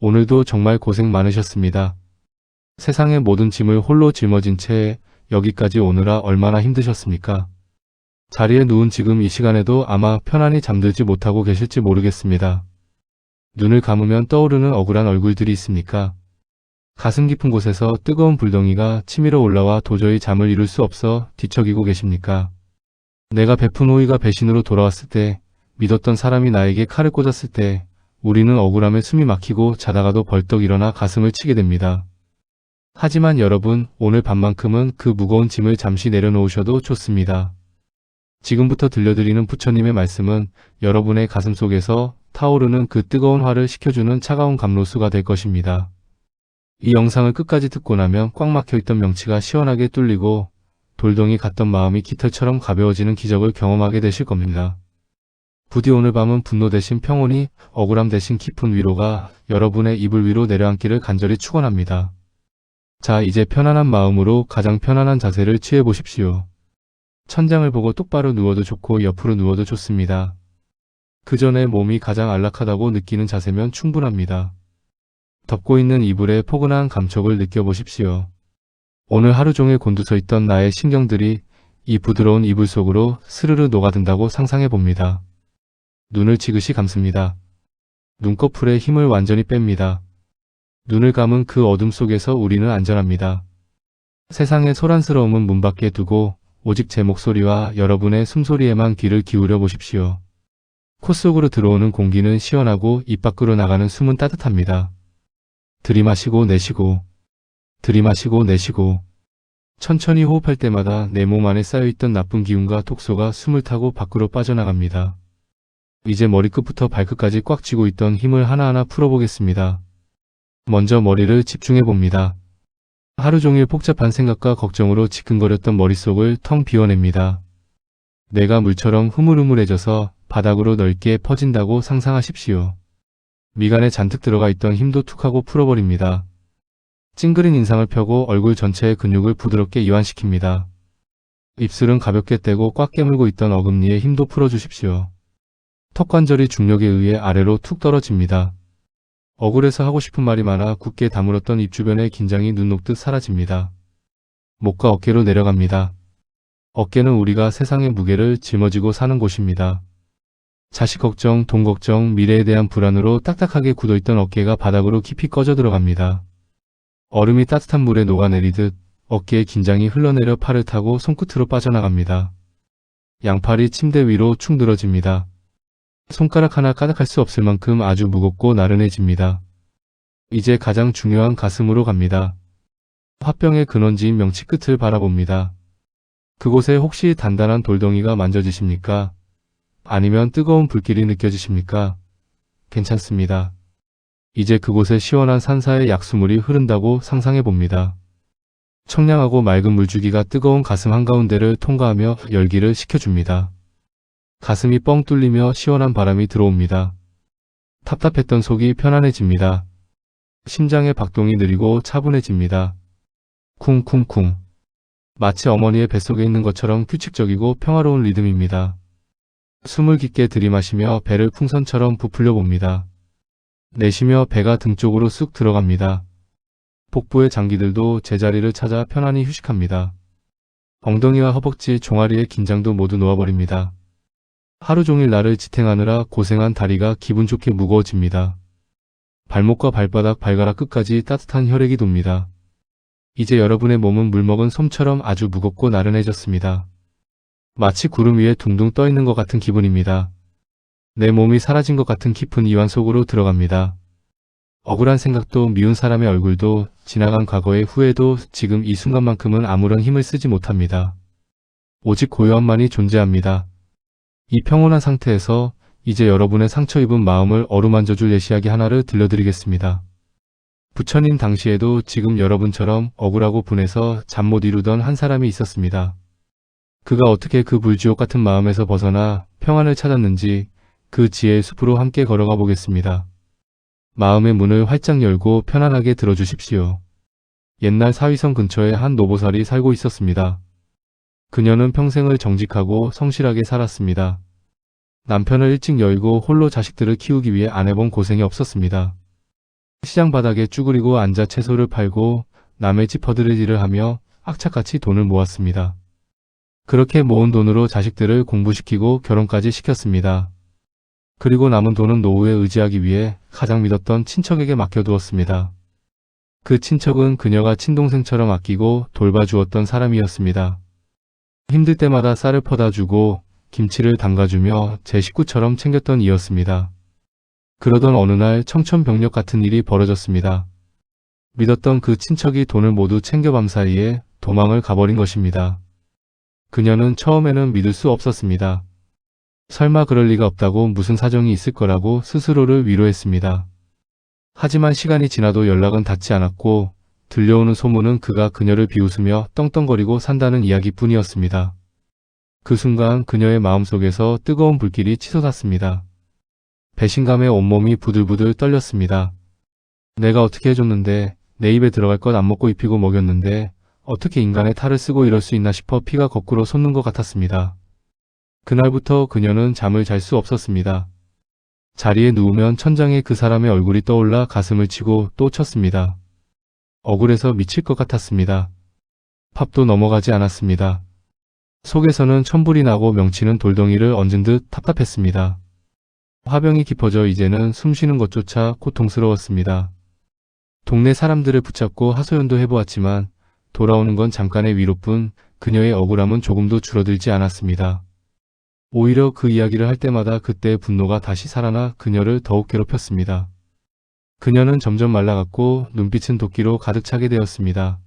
오늘도 정말 고생 많으셨습니다. 세상의 모든 짐을 홀로 짊어진 채 여기까지 오느라 얼마나 힘드셨습니까? 자리에 누운 지금 이 시간에도 아마 편안히 잠들지 못하고 계실지 모르겠습니다. 눈을 감으면 떠오르는 억울한 얼굴들이 있습니까? 가슴 깊은 곳에서 뜨거운 불덩이가 치밀어 올라와 도저히 잠을 이룰 수 없어 뒤척이고 계십니까? 내가 베푼 호의가 배신으로 돌아왔을 때, 믿었던 사람이 나에게 칼을 꽂았을 때 우리는 억울함에 숨이 막히고 자다가도 벌떡 일어나 가슴을 치게 됩니다. 하지만 여러분, 오늘 밤만큼은 그 무거운 짐을 잠시 내려놓으셔도 좋습니다. 지금부터 들려드리는 부처님의 말씀은 여러분의 가슴 속에서 타오르는 그 뜨거운 화를 식혀주는 차가운 감로수가 될 것입니다. 이 영상을 끝까지 듣고 나면 꽉 막혀있던 명치가 시원하게 뚫리고 돌덩이 같던 마음이 깃털처럼 가벼워지는 기적을 경험하게 되실 겁니다. 부디 오늘 밤은 분노 대신 평온이, 억울함 대신 깊은 위로가 여러분의 이불 위로 내려앉기를 간절히 축원합니다. 자, 이제 편안한 마음으로 가장 편안한 자세를 취해 보십시오. 천장을 보고 똑바로 누워도 좋고 옆으로 누워도 좋습니다. 그 전에 몸이 가장 안락하다고 느끼는 자세면 충분합니다. 덮고 있는 이불의 포근한 감촉을 느껴보십시오. 오늘 하루 종일 곤두서 있던 나의 신경들이 이 부드러운 이불 속으로 스르르 녹아든다고 상상해 봅니다. 눈을 지그시 감습니다. 눈꺼풀에 힘을 완전히 뺍니다. 눈을 감은 그 어둠 속에서 우리는 안전합니다. 세상의 소란스러움은 문 밖에 두고 오직 제 목소리와 여러분의 숨소리에만 귀를 기울여 보십시오. 코 속으로 들어오는 공기는 시원하고 입 밖으로 나가는 숨은 따뜻합니다. 들이마시고 내쉬고, 들이마시고 내쉬고. 천천히 호흡할 때마다 내 몸 안에 쌓여있던 나쁜 기운과 독소가 숨을 타고 밖으로 빠져나갑니다. 이제 머리끝부터 발끝까지 꽉 쥐고 있던 힘을 하나하나 풀어보겠습니다. 먼저 머리를 집중해봅니다. 하루 종일 복잡한 생각과 걱정으로 지끈거렸던 머릿속을 텅 비워냅니다. 내가 물처럼 흐물흐물해져서 바닥으로 넓게 퍼진다고 상상하십시오. 미간에 잔뜩 들어가 있던 힘도 툭 하고 풀어버립니다. 찡그린 인상을 펴고 얼굴 전체의 근육을 부드럽게 이완시킵니다. 입술은 가볍게 떼고 꽉 깨물고 있던 어금니에 힘도 풀어주십시오. 턱관절이 중력에 의해 아래로 툭 떨어집니다. 억울해서 하고 싶은 말이 많아 굳게 다물었던 입 주변의 긴장이 눈 녹듯 사라집니다. 목과 어깨로 내려갑니다. 어깨는 우리가 세상의 무게를 짊어지고 사는 곳입니다. 자식 걱정, 돈 걱정, 미래에 대한 불안으로 딱딱하게 굳어있던 어깨가 바닥으로 깊이 꺼져 들어갑니다. 얼음이 따뜻한 물에 녹아내리듯 어깨의 긴장이 흘러내려 팔을 타고 손끝으로 빠져나갑니다. 양팔이 침대 위로 축 늘어집니다. 손가락 하나 까딱할 수 없을 만큼 아주 무겁고 나른해집니다. 이제 가장 중요한 가슴으로 갑니다. 화병의 근원지인 명치 끝을 바라봅니다. 그곳에 혹시 단단한 돌덩이가 만져지십니까? 아니면 뜨거운 불길이 느껴지십니까? 괜찮습니다. 이제 그곳에 시원한 산사의 약수물이 흐른다고 상상해 봅니다. 청량하고 맑은 물주기가 뜨거운 가슴 한가운데를 통과하며 열기를 식혀줍니다. 가슴이 뻥 뚫리며 시원한 바람이 들어옵니다. 답답했던 속이 편안해집니다. 심장의 박동이 느리고 차분해집니다. 쿵쿵쿵. 마치 어머니의 뱃속에 있는 것처럼 규칙적이고 평화로운 리듬입니다. 숨을 깊게 들이마시며 배를 풍선처럼 부풀려 봅니다. 내쉬며 배가 등 쪽으로 쑥 들어갑니다. 복부의 장기들도 제자리를 찾아 편안히 휴식합니다. 엉덩이와 허벅지, 종아리의 긴장도 모두 놓아버립니다. 하루 종일 나를 지탱하느라 고생한 다리가 기분 좋게 무거워집니다. 발목과 발바닥, 발가락 끝까지 따뜻한 혈액이 돕니다. 이제 여러분의 몸은 물먹은 솜처럼 아주 무겁고 나른해졌습니다. 마치 구름 위에 둥둥 떠 있는 것 같은 기분입니다. 내 몸이 사라진 것 같은 깊은 이완 속으로 들어갑니다. 억울한 생각도, 미운 사람의 얼굴도, 지나간 과거의 후회도 지금 이 순간만큼은 아무런 힘을 쓰지 못합니다. 오직 고요함만이 존재합니다. 이 평온한 상태에서 이제 여러분의 상처 입은 마음을 어루만져줄 예시하기 하나를 들려드리겠습니다. 부처님 당시에도 지금 여러분처럼 억울하고 분해서 잠 못 이루던 한 사람이 있었습니다. 그가 어떻게 그 불지옥 같은 마음에서 벗어나 평안을 찾았는지 그 지혜의 숲으로 함께 걸어가 보겠습니다. 마음의 문을 활짝 열고 편안하게 들어주십시오. 옛날 사위성 근처에 한 노보살이 살고 있었습니다. 그녀는 평생을 정직하고 성실하게 살았습니다. 남편을 일찍 여의고 홀로 자식들을 키우기 위해 안 해본 고생이 없었습니다. 시장 바닥에 쭈그리고 앉아 채소를 팔고 남의 집 퍼들일 일을 하며 악착같이 돈을 모았습니다. 그렇게 모은 돈으로 자식들을 공부시키고 결혼까지 시켰습니다. 그리고 남은 돈은 노후에 의지하기 위해 가장 믿었던 친척에게 맡겨두었습니다. 그 친척은 그녀가 친동생처럼 아끼고 돌봐주었던 사람이었습니다. 힘들 때마다 쌀을 퍼다 주고 김치를 담가주며 제 식구처럼 챙겼던 이였습니다. 그러던 어느 날 청천벽력 같은 일이 벌어졌습니다. 믿었던 그 친척이 돈을 모두 챙겨밤 사이에 도망을 가버린 것입니다. 그녀는 처음에는 믿을 수 없었습니다. 설마 그럴 리가 없다고 무슨 사정이 있을 거라고 스스로를 위로했습니다. 하지만 시간이 지나도 연락은 닿지 않았고 들려오는 소문은 그가 그녀를 비웃으며 떵떵거리고 산다는 이야기뿐이었습니다. 그 순간 그녀의 마음속에서 뜨거운 불길이 치솟았습니다. 배신감에 온몸이 부들부들 떨렸습니다. 내가 어떻게 해줬는데, 내 입에 들어갈 것 안 먹고 입히고 먹였는데 어떻게 인간의 탈을 쓰고 이럴 수 있나 싶어 피가 거꾸로 솟는 것 같았습니다. 그날부터 그녀는 잠을 잘 수 없었습니다. 자리에 누우면 천장에 그 사람의 얼굴이 떠올라 가슴을 치고 또 쳤습니다. 억울해서 미칠 것 같았습니다. 팝도 넘어가지 않았습니다. 속에서는 천불이 나고 명치는 돌덩이를 얹은 듯 답답했습니다. 화병이 깊어져 이제는 숨쉬는 것조차 고통스러웠습니다. 동네 사람들을 붙잡고 하소연도 해보았지만 돌아오는 건 잠깐의 위로뿐 그녀의 억울함은 조금도 줄어들지 않았습니다. 오히려 그 이야기를 할 때마다 그때의 분노가 다시 살아나 그녀를 더욱 괴롭혔습니다. 그녀는 점점 말라갔고 눈빛은 도끼로 가득 차게 되었습니다.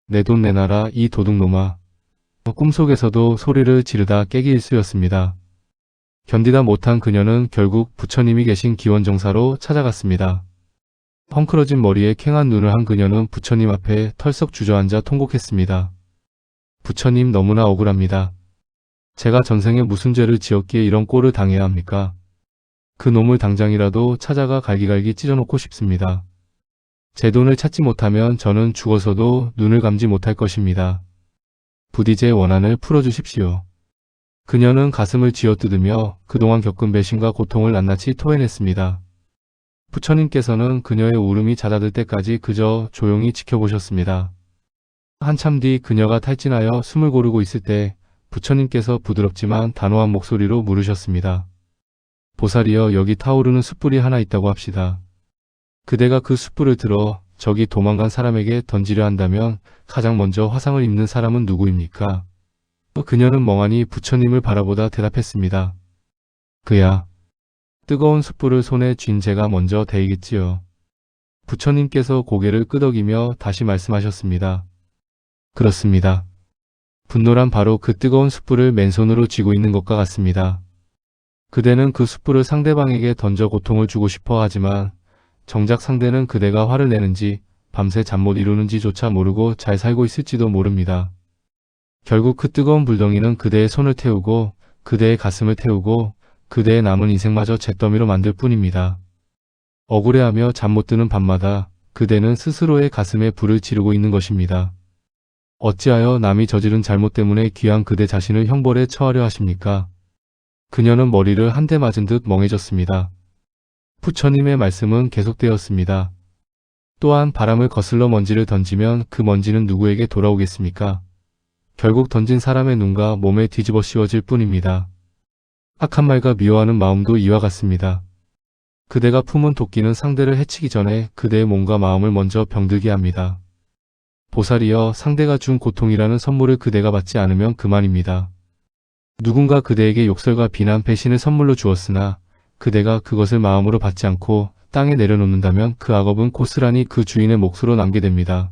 내 돈 내놔라 이 도둑놈아. 꿈속에서도 소리를 지르다 깨기 일쑤였습니다. 견디다 못한 그녀는 결국 부처님이 계신 기원정사로 찾아갔습니다. 헝클어진 머리에 캥한 눈을 한 그녀는 부처님 앞에 털썩 주저앉아 통곡했습니다. 부처님 너무나 억울합니다. 제가 전생에 무슨 죄를 지었기에 이런 꼴을 당해야 합니까? 그 놈을 당장이라도 찾아가 갈기갈기 찢어놓고 싶습니다. 제 돈을 찾지 못하면 저는 죽어서도 눈을 감지 못할 것입니다. 부디 제 원한을 풀어주십시오. 그녀는 가슴을 쥐어뜯으며 그동안 겪은 배신과 고통을 낱낱이 토해냈습니다. 부처님께서는 그녀의 울음이 잦아들 때까지 그저 조용히 지켜보셨습니다. 한참 뒤 그녀가 탈진하여 숨을 고르고 있을 때 부처님께서 부드럽지만 단호한 목소리로 물으셨습니다. 보살이여, 여기 타오르는 숯불이 하나 있다고 합시다. 그대가 그 숯불을 들어 저기 도망간 사람에게 던지려 한다면 가장 먼저 화상을 입는 사람은 누구입니까? 그녀는 멍하니 부처님을 바라보다 대답했습니다. 그야. 뜨거운 숯불을 손에 쥔 제가 먼저 데이겠지요. 부처님께서 고개를 끄덕이며 다시 말씀하셨습니다. 그렇습니다. 분노란 바로 그 뜨거운 숯불을 맨손으로 쥐고 있는 것과 같습니다. 그대는 그 숯불을 상대방에게 던져 고통을 주고 싶어 하지만 정작 상대는 그대가 화를 내는지 밤새 잠 못 이루는지조차 모르고 잘 살고 있을지도 모릅니다. 결국 그 뜨거운 불덩이는 그대의 손을 태우고 그대의 가슴을 태우고 그대의 남은 인생마저 잿더미로 만들 뿐입니다. 억울해하며 잠 못 드는 밤마다 그대는 스스로의 가슴에 불을 지르고 있는 것입니다. 어찌하여 남이 저지른 잘못 때문에 귀한 그대 자신을 형벌에 처하려 하십니까? 그녀는 머리를 한 대 맞은 듯 멍해졌습니다. 부처님의 말씀은 계속되었습니다. 또한 바람을 거슬러 먼지를 던지면 그 먼지는 누구에게 돌아오겠습니까? 결국 던진 사람의 눈과 몸에 뒤집어 씌워질 뿐입니다. 악한 말과 미워하는 마음도 이와 같습니다. 그대가 품은 도끼는 상대를 해치기 전에 그대의 몸과 마음을 먼저 병들게 합니다. 보살이여, 상대가 준 고통이라는 선물을 그대가 받지 않으면 그만입니다. 누군가 그대에게 욕설과 비난, 배신을 선물로 주었으나 그대가 그것을 마음으로 받지 않고 땅에 내려놓는다면 그 악업은 고스란히 그 주인의 몫으로 남게 됩니다.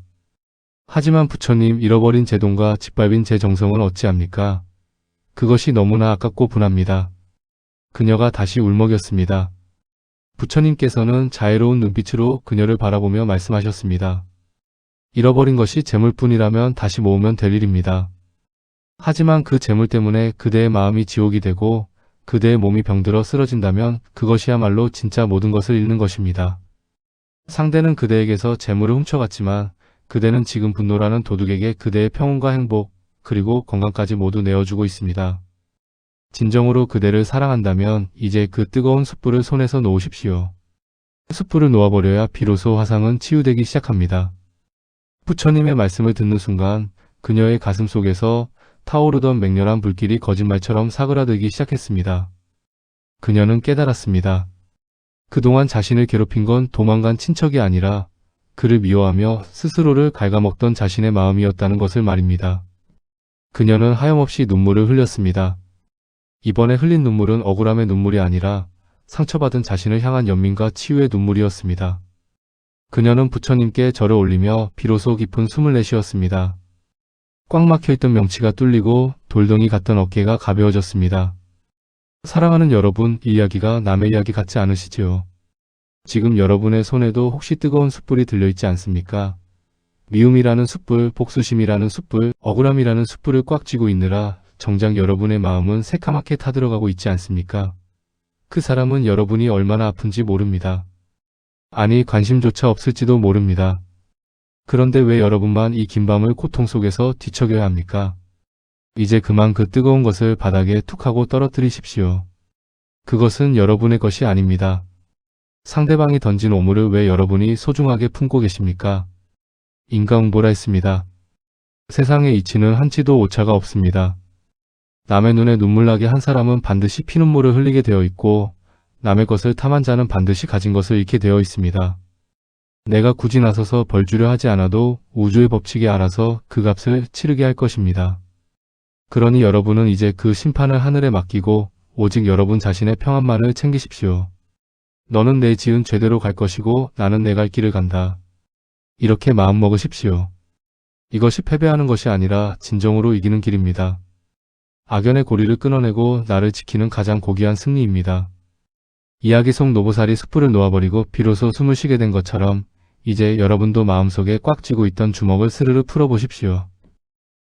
하지만 부처님, 잃어버린 제 돈과 짓밟인 제 정성은 어찌합니까? 그것이 너무나 아깝고 분합니다. 그녀가 다시 울먹였습니다. 부처님께서는 자애로운 눈빛으로 그녀를 바라보며 말씀하셨습니다. 잃어버린 것이 재물뿐이라면 다시 모으면 될 일입니다. 하지만 그 재물 때문에 그대의 마음이 지옥이 되고 그대의 몸이 병들어 쓰러진다면 그것이야말로 진짜 모든 것을 잃는 것입니다. 상대는 그대에게서 재물을 훔쳐갔지만 그대는 지금 분노라는 도둑에게 그대의 평온과 행복, 그리고 건강까지 모두 내어주고 있습니다. 진정으로 그대를 사랑한다면 이제 그 뜨거운 숯불을 손에서 놓으십시오. 숯불을 놓아버려야 비로소 화상은 치유되기 시작합니다. 부처님의 말씀을 듣는 순간 그녀의 가슴 속에서 타오르던 맹렬한 불길이 거짓말처럼 사그라들기 시작했습니다. 그녀는 깨달았습니다. 그동안 자신을 괴롭힌 건 도망간 친척이 아니라 그를 미워하며 스스로를 갉아먹던 자신의 마음이었다는 것을 말입니다. 그녀는 하염없이 눈물을 흘렸습니다. 이번에 흘린 눈물은 억울함의 눈물이 아니라 상처받은 자신을 향한 연민과 치유의 눈물이었습니다. 그녀는 부처님께 절을 올리며 비로소 깊은 숨을 내쉬었습니다. 꽉 막혀있던 명치가 뚫리고 돌덩이 같던 어깨가 가벼워졌습니다. 사랑하는 여러분, 이 이야기가 남의 이야기 같지 않으시지요? 지금 여러분의 손에도 혹시 뜨거운 숯불이 들려있지 않습니까? 미움이라는 숯불, 복수심이라는 숯불, 억울함이라는 숯불을 꽉 쥐고 있느라 정작 여러분의 마음은 새카맣게 타들어가고 있지 않습니까? 그 사람은 여러분이 얼마나 아픈지 모릅니다. 아니, 관심조차 없을지도 모릅니다. 그런데 왜 여러분만 이 긴 밤을 고통 속에서 뒤척여야 합니까? 이제 그만 그 뜨거운 것을 바닥에 툭 하고 떨어뜨리십시오. 그것은 여러분의 것이 아닙니다. 상대방이 던진 오물을 왜 여러분이 소중하게 품고 계십니까? 인과응보라 했습니다. 세상의 이치는 한치도 오차가 없습니다. 남의 눈에 눈물 나게 한 사람은 반드시 피눈물을 흘리게 되어 있고 남의 것을 탐한 자는 반드시 가진 것을 잃게 되어 있습니다. 내가 굳이 나서서 벌 주려 하지 않아도 우주의 법칙이 알아서 그 값을 치르게 할 것입니다. 그러니 여러분은 이제 그 심판을 하늘에 맡기고 오직 여러분 자신의 평안만을 챙기십시오. 너는 내 지은 죄대로 갈 것이고 나는 내 갈 길을 간다. 이렇게 마음먹으십시오. 이것이 패배하는 것이 아니라 진정으로 이기는 길입니다. 악연의 고리를 끊어내고 나를 지키는 가장 고귀한 승리입니다. 이야기 속 노보살이 숯불을 놓아버리고 비로소 숨을 쉬게 된 것처럼 이제 여러분도 마음속에 꽉 쥐고 있던 주먹을 스르르 풀어보십시오.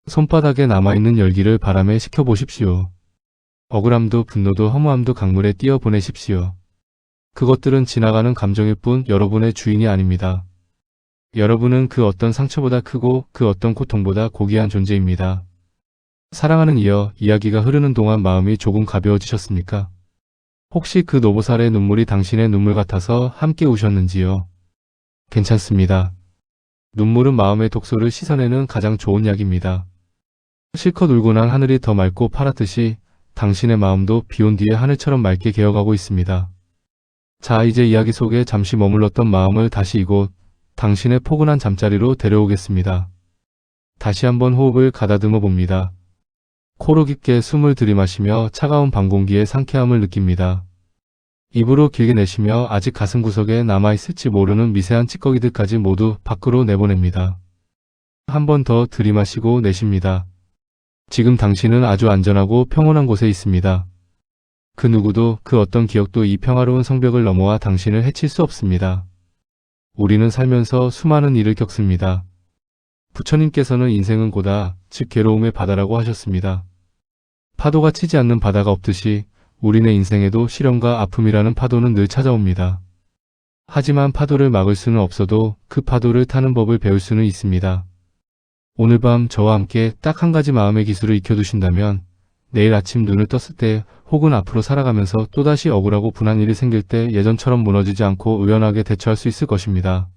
손바닥에 남아있는 열기를 바람에 식혀보십시오. 억울함도 분노도 허무함도 강물에 띄어보내십시오. 그것들은 지나가는 감정일 뿐 여러분의 주인이 아닙니다. 여러분은 그 어떤 상처보다 크고 그 어떤 고통보다 고귀한 존재입니다. 사랑하는 이여, 이야기가 흐르는 동안 마음이 조금 가벼워지셨습니까? 혹시 그 노보살의 눈물이 당신의 눈물 같아서 함께 우셨는지요? 괜찮습니다. 눈물은 마음의 독소를 씻어내는 가장 좋은 약입니다. 실컷 울고 난 하늘이 더 맑고 파랗듯이 당신의 마음도 비온 뒤에 하늘처럼 맑게 개어가고 있습니다. 자, 이제 이야기 속에 잠시 머물렀던 마음을 다시 이곳 당신의 포근한 잠자리로 데려오겠습니다. 다시 한번 호흡을 가다듬어 봅니다. 코로 깊게 숨을 들이마시며 차가운 밤 공기의 상쾌함을 느낍니다. 입으로 길게 내쉬며 아직 가슴 구석에 남아있을지 모르는 미세한 찌꺼기들까지 모두 밖으로 내보냅니다. 한 번 더 들이마시고 내쉽니다. 지금 당신은 아주 안전하고 평온한 곳에 있습니다. 그 누구도 그 어떤 기억도 이 평화로운 성벽을 넘어와 당신을 해칠 수 없습니다. 우리는 살면서 수많은 일을 겪습니다. 부처님께서는 인생은 고다, 즉 괴로움의 바다라고 하셨습니다. 파도가 치지 않는 바다가 없듯이 우리네 인생에도 시련과 아픔이라는 파도는 늘 찾아옵니다. 하지만 파도를 막을 수는 없어도 그 파도를 타는 법을 배울 수는 있습니다. 오늘 밤 저와 함께 딱 한 가지 마음의 기술을 익혀두신다면 내일 아침 눈을 떴을 때 혹은 앞으로 살아가면서 또다시 억울하고 분한 일이 생길 때 예전처럼 무너지지 않고 의연하게 대처할 수 있을 것입니다.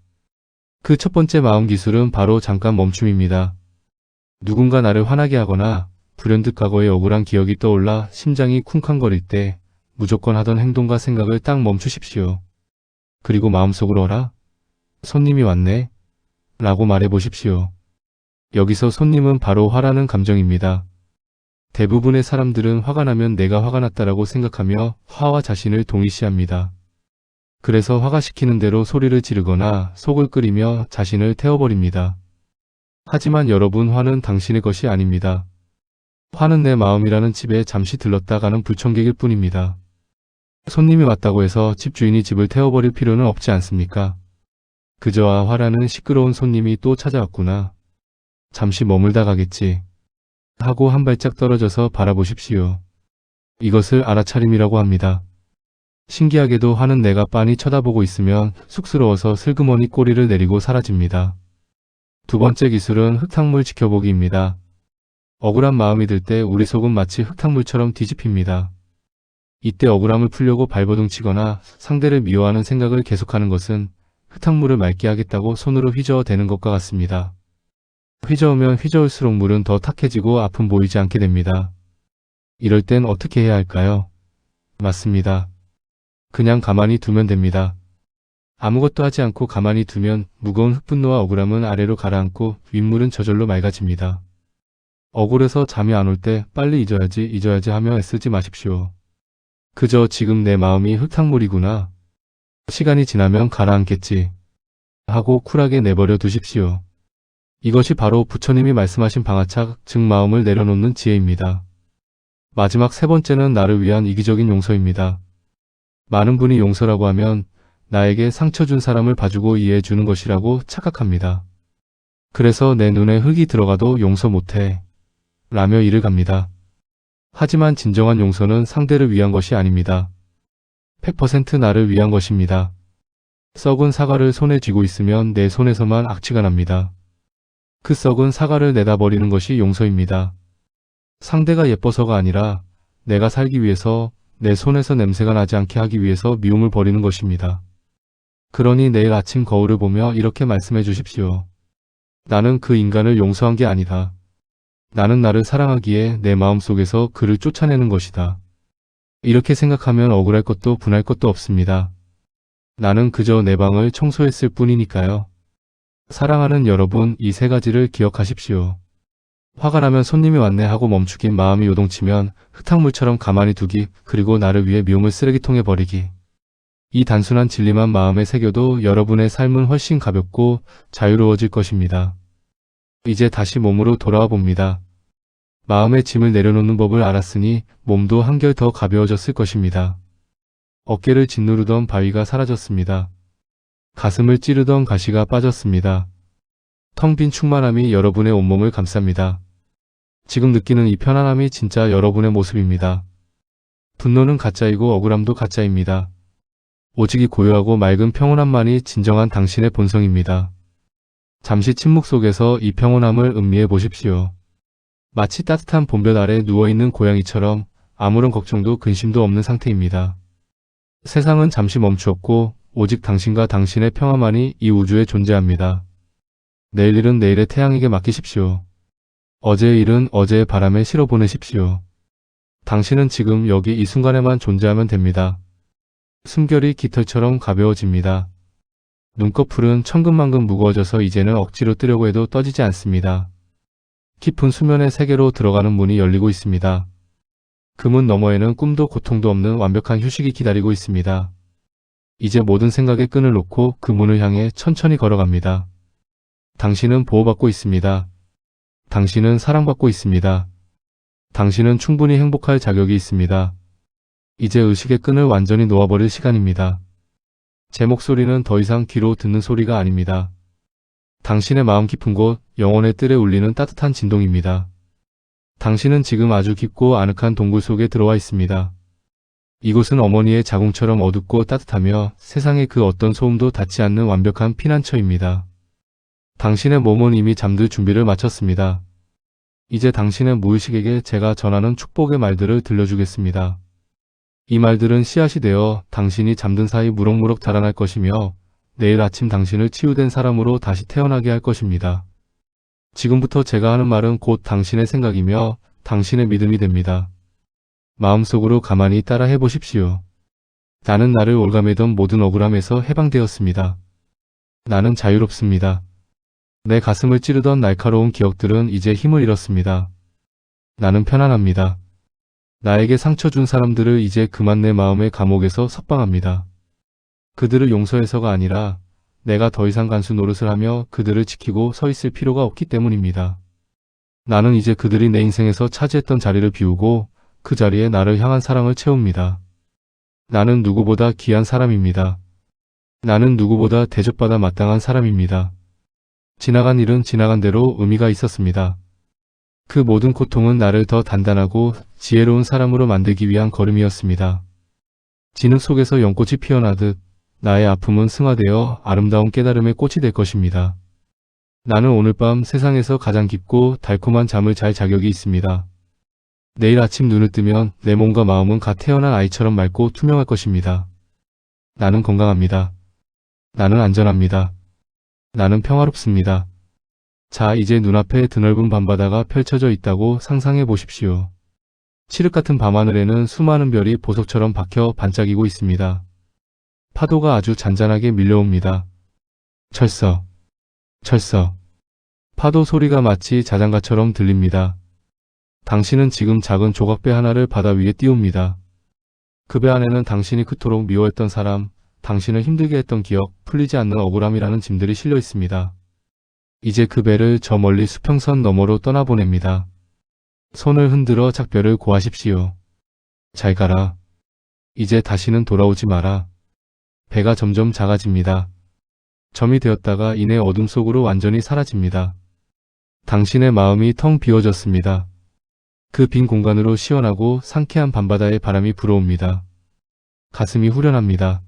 그 첫 번째 마음 기술은 바로 잠깐 멈춤입니다. 누군가 나를 화나게 하거나 불현듯 과거의 억울한 기억이 떠올라 심장이 쿵쾅거릴 때 무조건 하던 행동과 생각을 딱 멈추십시오. 그리고 마음속으로 어라? 손님이 왔네? 라고 말해보십시오. 여기서 손님은 바로 화라는 감정입니다. 대부분의 사람들은 화가 나면 내가 화가 났다라고 생각하며 화와 자신을 동일시합니다. 그래서 화가 시키는 대로 소리를 지르거나 속을 끓이며 자신을 태워버립니다. 하지만 여러분, 화는 당신의 것이 아닙니다. 화는 내 마음이라는 집에 잠시 들렀다 가는 불청객일 뿐입니다. 손님이 왔다고 해서 집주인이 집을 태워버릴 필요는 없지 않습니까? 그저 화라는 시끄러운 손님이 또 찾아왔구나. 잠시 머물다 가겠지. 하고 한 발짝 떨어져서 바라보십시오. 이것을 알아차림이라고 합니다. 신기하게도 화는 내가 빤히 쳐다보고 있으면 쑥스러워서 슬그머니 꼬리를 내리고 사라집니다. 두 번째 기술은 흙탕물 지켜보기입니다. 억울한 마음이 들 때 우리 속은 마치 흙탕물처럼 뒤집힙니다. 이때 억울함을 풀려고 발버둥 치거나 상대를 미워하는 생각을 계속하는 것은 흙탕물을 맑게 하겠다고 손으로 휘저어 대는 것과 같습니다. 휘저으면 휘저을수록 물은 더 탁해지고 앞은 보이지 않게 됩니다. 이럴 땐 어떻게 해야 할까요? 맞습니다. 그냥 가만히 두면 됩니다. 아무것도 하지 않고 가만히 두면 무거운 흙분노와 억울함은 아래로 가라앉고 윗물은 저절로 맑아집니다. 억울해서 잠이 안 올 때 빨리 잊어야지 하며 애쓰지 마십시오. 그저 지금 내 마음이 흙탕물이구나. 시간이 지나면 가라앉겠지. 하고 쿨하게 내버려 두십시오. 이것이 바로 부처님이 말씀하신 방아착, 즉 마음을 내려놓는 지혜입니다. 마지막 세 번째는 나를 위한 이기적인 용서입니다. 많은 분이 용서라고 하면 나에게 상처 준 사람을 봐주고 이해해 주는 것이라고 착각합니다. 그래서 내 눈에 흙이 들어가도 용서 못해 라며 이를 갑니다. 하지만 진정한 용서는 상대를 위한 것이 아닙니다. 100% 나를 위한 것입니다. 썩은 사과를 손에 쥐고 있으면 내 손에서만 악취가 납니다. 그 썩은 사과를 내다 버리는 것이 용서입니다. 상대가 예뻐서가 아니라 내가 살기 위해서 내 손에서 냄새가 나지 않게 하기 위해서 미움을 버리는 것입니다. 그러니 내일 아침 거울을 보며 이렇게 말씀해 주십시오. 나는 그 인간을 용서한 게 아니다. 나는 나를 사랑하기에 내 마음속에서 그를 쫓아내는 것이다. 이렇게 생각하면 억울할 것도 분할 것도 없습니다. 나는 그저 내 방을 청소했을 뿐이니까요. 사랑하는 여러분, 이 세 가지를 기억하십시오. 화가 나면 손님이 왔네 하고 멈추기, 마음이 요동치면 흙탕물처럼 가만히 두기, 그리고 나를 위해 미움을 쓰레기통에 버리기. 이 단순한 진리만 마음에 새겨도 여러분의 삶은 훨씬 가볍고 자유로워질 것입니다. 이제 다시 몸으로 돌아와 봅니다. 마음의 짐을 내려놓는 법을 알았으니 몸도 한결 더 가벼워졌을 것입니다. 어깨를 짓누르던 바위가 사라졌습니다. 가슴을 찌르던 가시가 빠졌습니다. 텅 빈 충만함이 여러분의 온몸을 감쌉니다. 지금 느끼는 이 편안함이 진짜 여러분의 모습입니다. 분노는 가짜이고 억울함도 가짜입니다. 오직 이 고요하고 맑은 평온함만이 진정한 당신의 본성입니다. 잠시 침묵 속에서 이 평온함을 음미해 보십시오. 마치 따뜻한 봄볕 아래 누워있는 고양이처럼 아무런 걱정도 근심도 없는 상태입니다. 세상은 잠시 멈추었고 오직 당신과 당신의 평화만이 이 우주에 존재합니다. 내일 일은 내일의 태양에게 맡기십시오. 어제의 일은 어제의 바람에 실어보내십시오. 당신은 지금 여기 이 순간에만 존재하면 됩니다. 숨결이 깃털처럼 가벼워집니다. 눈꺼풀은 천근만근 무거워져서 이제는 억지로 뜨려고 해도 떠지지 않습니다. 깊은 수면의 세계로 들어가는 문이 열리고 있습니다. 그 문 너머에는 꿈도 고통도 없는 완벽한 휴식이 기다리고 있습니다. 이제 모든 생각의 끈을 놓고 그 문을 향해 천천히 걸어갑니다. 당신은 보호받고 있습니다. 당신은 사랑받고 있습니다. 당신은 충분히 행복할 자격이 있습니다. 이제 의식의 끈을 완전히 놓아버릴 시간입니다. 제 목소리는 더 이상 귀로 듣는 소리가 아닙니다. 당신의 마음 깊은 곳, 영혼의 뜰에 울리는 따뜻한 진동입니다. 당신은 지금 아주 깊고 아늑한 동굴 속에 들어와 있습니다. 이곳은 어머니의 자궁처럼 어둡고 따뜻하며 세상의 그 어떤 소음도 닿지 않는 완벽한 피난처입니다. 당신의 몸은 이미 잠들 준비를 마쳤습니다. 이제 당신의 무의식에게 제가 전하는 축복의 말들을 들려주겠습니다. 이 말들은 씨앗이 되어 당신이 잠든 사이 무럭무럭 자라날 것이며 내일 아침 당신을 치유된 사람으로 다시 태어나게 할 것입니다. 지금부터 제가 하는 말은 곧 당신의 생각이며 당신의 믿음이 됩니다. 마음속으로 가만히 따라 해보십시오. 나는 나를 올가매던 모든 억울함에서 해방되었습니다. 나는 자유롭습니다. 내 가슴을 찌르던 날카로운 기억들은 이제 힘을 잃었습니다. 나는 편안합니다. 나에게 상처 준 사람들을 이제 그만 내 마음의 감옥에서 석방합니다. 그들을 용서해서가 아니라 내가 더 이상 간수 노릇을 하며 그들을 지키고 서 있을 필요가 없기 때문입니다. 나는 이제 그들이 내 인생에서 차지했던 자리를 비우고 그 자리에 나를 향한 사랑을 채웁니다. 나는 누구보다 귀한 사람입니다. 나는 누구보다 대접받아 마땅한 사람입니다. 지나간 일은 지나간 대로 의미가 있었습니다. 그 모든 고통은 나를 더 단단하고 지혜로운 사람으로 만들기 위한 걸음이었습니다. 진흙 속에서 연꽃이 피어나듯 나의 아픔은 승화되어 아름다운 깨달음의 꽃이 될 것입니다. 나는 오늘 밤 세상에서 가장 깊고 달콤한 잠을 잘 자격이 있습니다. 내일 아침 눈을 뜨면 내 몸과 마음은 갓 태어난 아이처럼 맑고 투명할 것입니다. 나는 건강합니다. 나는 안전합니다. 나는 평화롭습니다. 자, 이제 눈앞에 드넓은 밤바다가 펼쳐져 있다고 상상해 보십시오. 칠흑 같은 밤하늘에는 수많은 별이 보석처럼 박혀 반짝이고 있습니다. 파도가 아주 잔잔하게 밀려옵니다. 철썩, 철썩. 파도 소리가 마치 자장가처럼 들립니다. 당신은 지금 작은 조각배 하나를 바다 위에 띄웁니다. 그 배 안에는 당신이 그토록 미워했던 사람, 당신을 힘들게 했던 기억, 풀리지 않는 억울함이라는 짐들이 실려 있습니다. 이제 그 배를 저 멀리 수평선 너머로 떠나보냅니다. 손을 흔들어 작별을 고하십시오. 잘 가라. 이제 다시는 돌아오지 마라. 배가 점점 작아집니다. 점이 되었다가 이내 어둠 속으로 완전히 사라집니다. 당신의 마음이 텅 비워졌습니다. 그 빈 공간으로 시원하고 상쾌한 밤바다의 바람이 불어옵니다. 가슴이 후련합니다.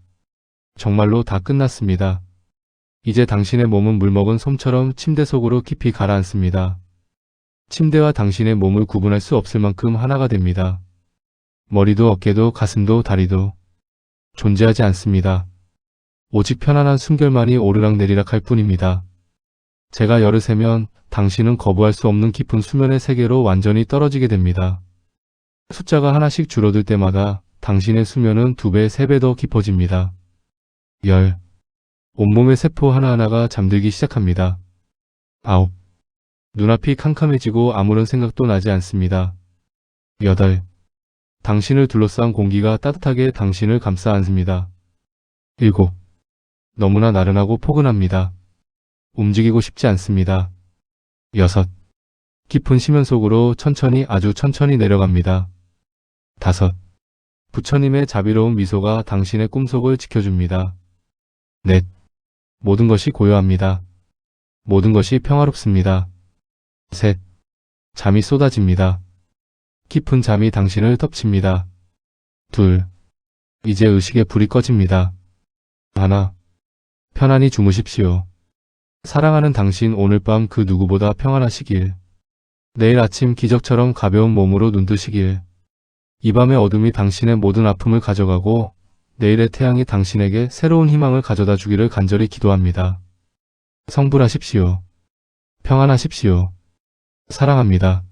정말로 다 끝났습니다. 이제 당신의 몸은 물먹은 솜처럼 침대 속으로 깊이 가라앉습니다. 침대와 당신의 몸을 구분할 수 없을 만큼 하나가 됩니다. 머리도 어깨도 가슴도 다리도 존재하지 않습니다. 오직 편안한 숨결만이 오르락내리락 할 뿐입니다. 제가 열을 세면 당신은 거부할 수 없는 깊은 수면의 세계로 완전히 떨어지게 됩니다. 숫자가 하나씩 줄어들 때마다 당신의 수면은 2배, 3배 더 깊어집니다. 열. 온몸의 세포 하나하나가 잠들기 시작합니다. 9. 눈앞이 캄캄해지고 아무런 생각도 나지 않습니다. 8. 당신을 둘러싼 공기가 따뜻하게 당신을 감싸 안습니다. 7. 너무나 나른하고 포근합니다. 움직이고 싶지 않습니다. 6. 깊은 심연 속으로 천천히 아주 천천히 내려갑니다. 5. 부처님의 자비로운 미소가 당신의 꿈속을 지켜줍니다. 4. 모든 것이 고요합니다. 모든 것이 평화롭습니다. 3. 잠이 쏟아집니다. 깊은 잠이 당신을 덮칩니다. 2. 이제 의식의 불이 꺼집니다. 1. 편안히 주무십시오. 사랑하는 당신 오늘 밤 그 누구보다 평안하시길. 내일 아침 기적처럼 가벼운 몸으로 눈뜨시길. 이 밤의 어둠이 당신의 모든 아픔을 가져가고 내일의 태양이 당신에게 새로운 희망을 가져다 주기를 간절히 기도합니다. 성불하십시오. 평안하십시오. 사랑합니다.